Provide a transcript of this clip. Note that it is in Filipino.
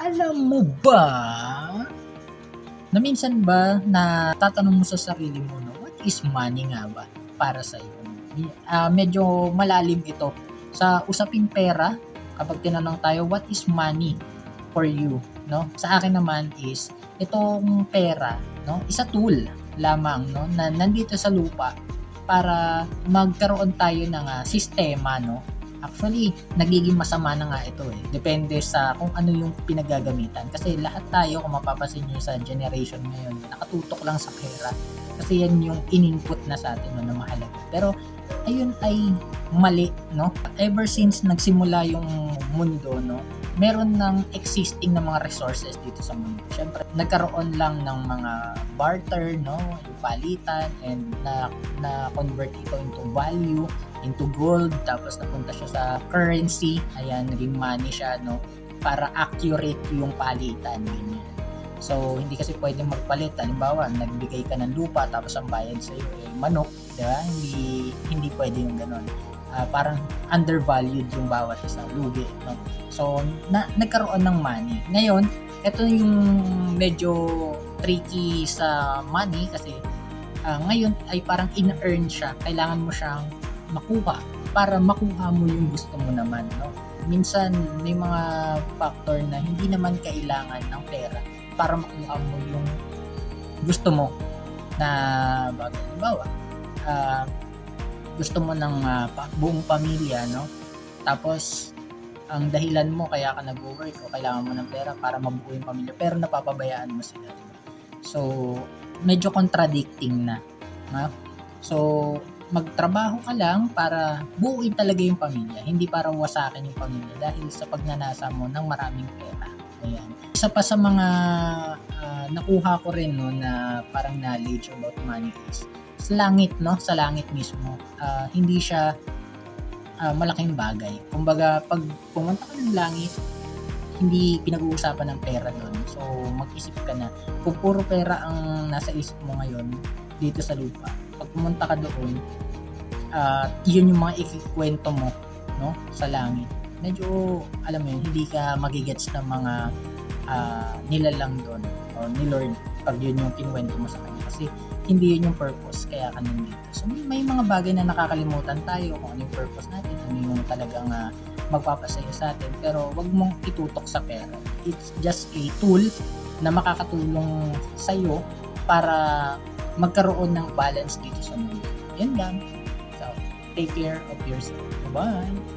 Alam mo ba na minsan ba na tatanong mo sa sarili mo 'no, what is money nga ba para sa'yo? Medyo malalim ito sa usaping pera kapag tinanong tayo, what is money for you 'no? Sa akin naman is itong pera 'no, is a tool lamang 'no, na nandito sa lupa para magkaroon tayo ng, sistema 'no. Actually, nagiging masama na nga ito, eh, depende sa kung ano yung pinaggagamitan. Kasi lahat tayo kung mapapansin niyo sa generation ngayon, nakatutok lang sa pera. Kasi yan yung in-input na sa atin 'no, na mahalaga. Pero ayun ay mali 'no. Ever since nagsimula yung mundo 'no, meron ng existing na mga resources dito sa mundo. Siyempre nagkaroon lang ng mga barter 'no, yung palitan and na-convert ito into value, into gold, tapos napunta siya sa currency, ayan, naging money siya 'no, para accurate yung palitan, ganyan. So, hindi kasi pwedeng magpalit. Halimbawa, nagbigay ka ng lupa tapos ang bayad sa'yo ay manok, di ba? Hindi pwede yung gano'n. Parang undervalued yung bawat isa, lugi, no? So, nagkaroon ng money. Ngayon, ito yung medyo tricky sa money kasi ngayon ay parang in-earn siya. Kailangan mo siyang makuha para makuha mo yung gusto mo naman, no? Minsan may mga factor na hindi naman kailangan ng pera para makuha mo yung gusto mo na bagay. Halimbawa, gusto mo ng buong pamilya, no? Tapos ang dahilan mo kaya ka nagwo-work o kailangan mo ng pera para mabuo yung pamilya pero napapabayaan mo sila, diba? So, medyo contradicting na, no? So, magtrabaho ka lang para buuin talaga yung pamilya, hindi para wasakin yung pamilya dahil sa pagnanasa mo ng maraming pera. Ayan. Isa pa sa mga nakuha ko rin no na parang knowledge about money is sa langit, no? Sa langit mismo. Hindi siya malaking bagay. Kumbaga, pag pumunta ka ng langit, hindi pinag-uusapan ng pera doon. So, mag-isip ka na. Kung puro pera ang nasa isip mo ngayon dito sa lupa, pag pumunta ka doon, yun yung mga ikikwento mo, no? Sa langit. Medyo, alam mo yun, hindi ka magigets ng mga nilalang doon o ni Lord pag yun yung kinuwento mo sa kanya. Kasi hindi yun yung purpose, kaya ka nandito. So, may mga bagay na nakakalimutan tayo kung ano yung purpose natin, ano yung talagang magpapasaya sa atin. Pero wag mong itutok sa pera. It's just a tool na makakatulong sa'yo para magkaroon ng balance dito sa mundo. Yan lang. So, take care of yourself. Bye-bye!